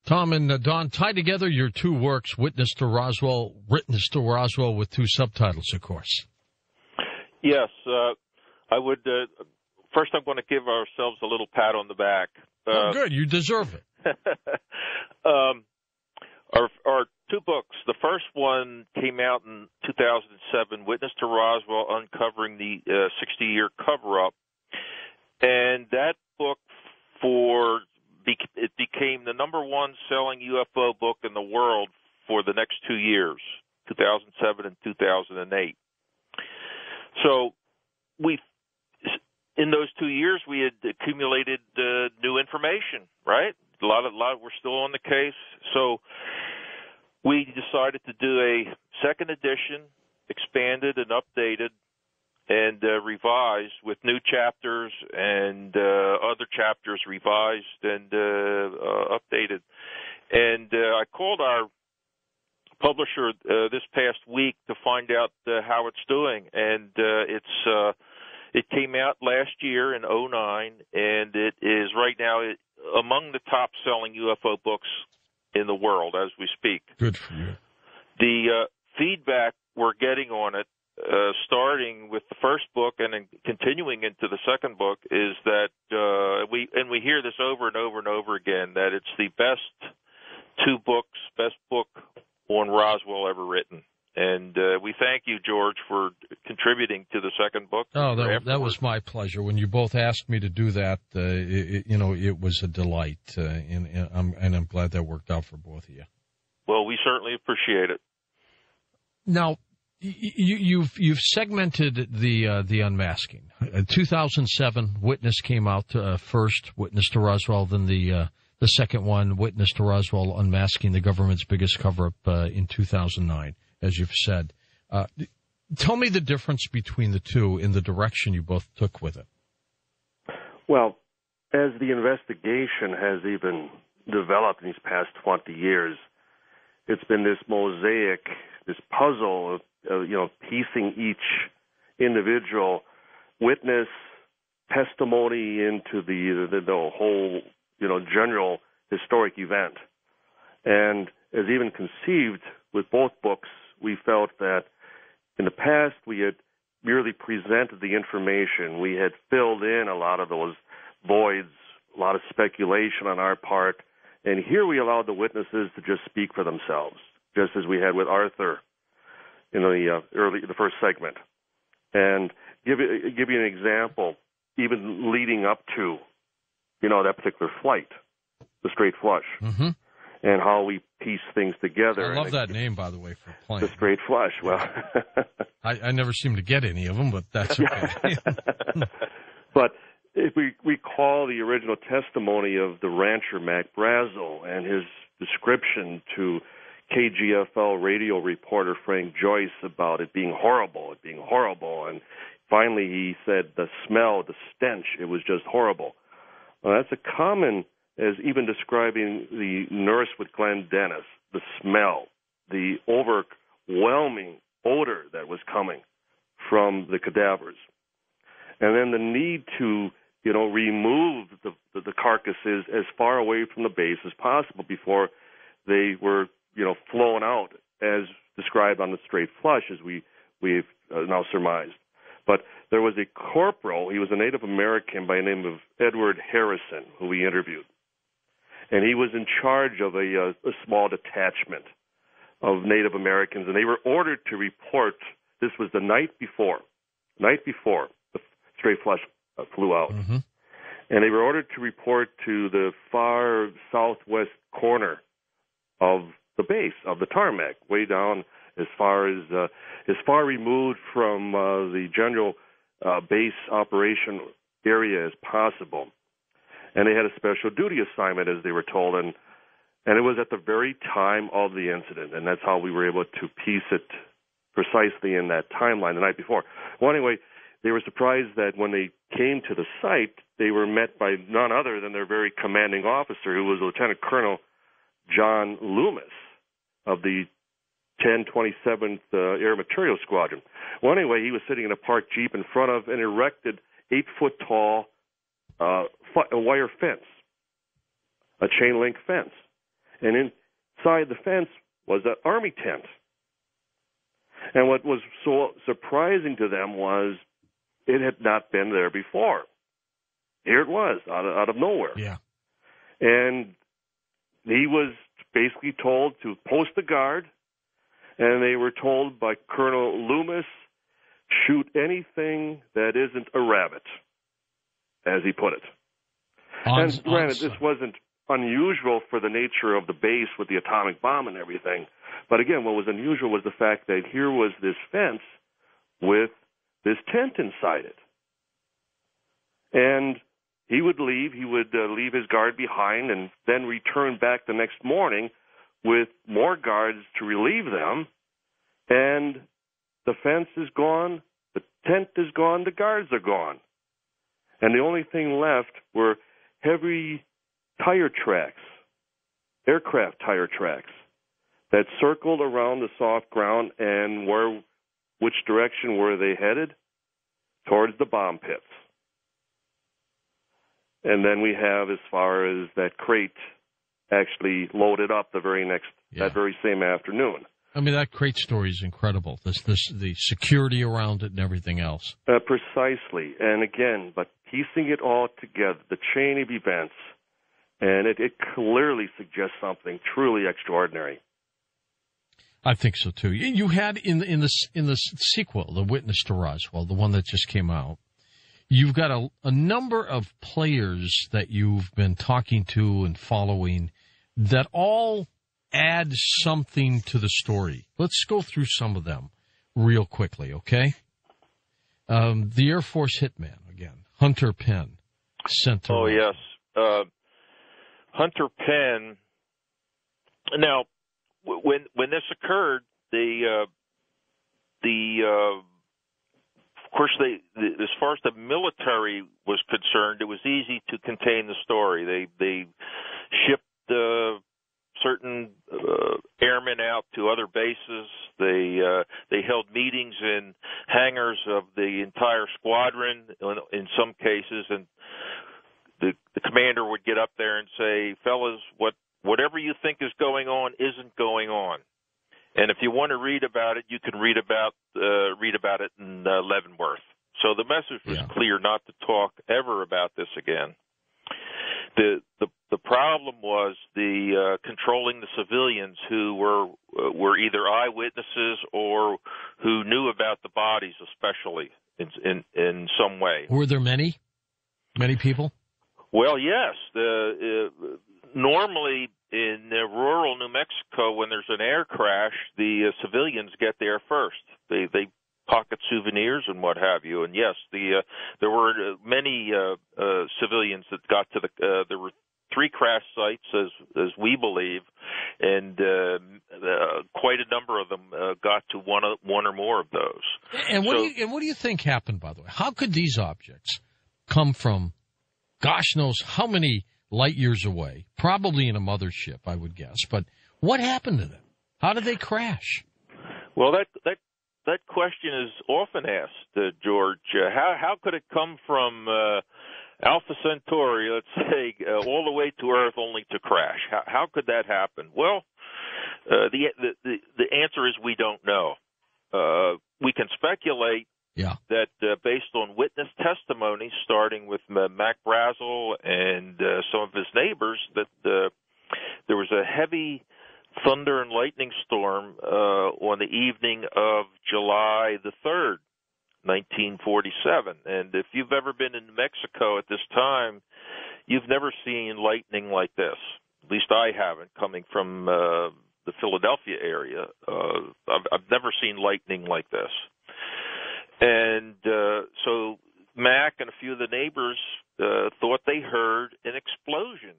Tom and Don, tie together your two works, Witness to Roswell, with two subtitles, of course. Yes. I would. First, I'm going to give ourselves a little pat on the back. Good. You deserve it. Our two books. The first one came out in 2007, Witness to Roswell, Uncovering the 60-Year Cover-Up. And that book it became the number one selling UFO book in the world for the next 2 years, 2007 and 2008. So in those 2 years, we had accumulated new information, right? A lot. We're still on the case. So we decided to do a second edition, expanded and updated, and revised with new chapters and other chapters revised and updated. And I called our publisher this past week to find out how it's doing, and it came out last year in 2009, and it is right now among the top-selling UFO books in the world as we speak. Good for you. The feedback we're getting on it, starting with the first book and then continuing into the second book, is that we hear this over and over and over again, that it's the best book on Roswell ever written. And we thank you, George, for contributing to the second book. Oh, that was my pleasure. When you both asked me to do that, it was a delight, and I'm glad that worked out for both of you. Well, we certainly appreciate it. Now, you've segmented the unmasking. 2007, Witness came out first, Witness to Roswell, then the second one, Witness to Roswell, Unmasking the Government's Biggest Cover-Up in 2009. As you've said. Tell me the difference between the two in the direction you both took with it. Well, as the investigation has even developed in these past 20 years, it's been this mosaic, this puzzle of, piecing each individual witness testimony into the whole, general historic event. And as even conceived with both books, we felt that in the past we had merely presented the information. We had filled in a lot of those voids, a lot of speculation on our part, and here we allowed the witnesses to just speak for themselves, just as we had with Arthur in the first segment. And give you an example, even leading up to, that particular flight, the Straight Flush. Mm-hmm. And how we piece things together. I love that name, by the way, for a plane. The Straight Flush. Well, I never seem to get any of them, but that's okay. But if we recall the original testimony of the rancher Mac Brazel and his description to KGFL radio reporter Frank Joyce about it being horrible, and finally he said the smell, the stench, it was just horrible. Well, that's a common, as even describing the nurse with Glenn Dennis, the smell, the overwhelming odor that was coming from the cadavers. And then the need to, remove the carcasses as far away from the base as possible before they were, flown out, as described on the Straight Flush, as we've now surmised. But there was a corporal, he was a Native American by the name of Edward Harrison, who we interviewed. And he was in charge of a small detachment of Native Americans, and they were ordered to report. This was the night before the Straight Flush flew out. Mm-hmm. And they were ordered to report to the far southwest corner of the base, of the tarmac, way down as far removed from the general base operation area as possible. And they had a special duty assignment, as they were told, and it was at the very time of the incident, and that's how we were able to piece it precisely in that timeline the night before. Well, anyway, they were surprised that when they came to the site, they were met by none other than their very commanding officer, who was Lieutenant Colonel John Loomis of the 1027th Air Material Squadron. Well, anyway, he was sitting in a parked Jeep in front of an erected 8-foot-tall a wire fence, a chain link fence. and inside the fence was an Army tent. And what was so surprising to them was it had not been there before. Here it was, out of nowhere. Yeah. And he was basically told to post the guard, and they were told by Colonel Loomis, shoot anything that isn't a rabbit, as he put it. And granted, this wasn't unusual for the nature of the base with the atomic bomb and everything. But again, what was unusual was the fact that here was this fence with this tent inside it. And he would leave his guard behind and then return back the next morning with more guards to relieve them. And the fence is gone, the tent is gone, the guards are gone. And the only thing left were heavy tire tracks, aircraft tire tracks, that circled around the soft ground, and which direction were they headed? Towards the bomb pits. And then we have, as far as that crate actually loaded up that very same afternoon. I mean, that crate story is incredible. The security around it and everything else. Precisely. And again, but piecing it all together, the chain of events, and it clearly suggests something truly extraordinary. I think so too. You had in the sequel, The Witness to Roswell, the one that just came out. You've got a number of players that you've been talking to and following that all add something to the story. Let's go through some of them real quickly, okay? The Air Force hitman again, Hunter Penn, sent to. Oh yes, Hunter Penn. Now, when this occurred, of course, as far as the military was concerned, it was easy to contain the story. They shipped certain airmen out to other bases. They held meetings in hangars of the entire squadron in some cases, and the commander would get up there and say, "Fellas, whatever you think is going on isn't going on. And if you want to read about it, you can read about it in Leavenworth." So the message was clear not to talk ever about this again. The problem was the controlling the civilians who were either eyewitnesses or who knew about the bodies, especially in some way. Were there many people? Well, yes. Normally, in rural New Mexico, when there's an air crash, the civilians get there first. They pocket souvenirs and what have you. And yes, there were many civilians that got to there were 3 crash sites, as we believe, and quite a number of them got to one or more of those. And what do you think happened, by the way? How could these objects come from, gosh knows how many light years away, probably in a mothership, I would guess. But what happened to them? How did they crash? Well, that question is often asked, George. How could it come from Alpha Centauri, let's say, all the way to Earth only to crash? How could that happen? Well, the answer is we don't know. We can speculate. Yeah. That based on witness testimony, starting with Mac Brazel and some of his neighbors, that there was a heavy thunder and lightning storm on the evening of July the 3rd, 1947. And if you've ever been in Mexico at this time, you've never seen lightning like this. At least I haven't, coming from the Philadelphia area. I've never seen lightning like this. And so Mac and a few of the neighbors thought they heard an explosion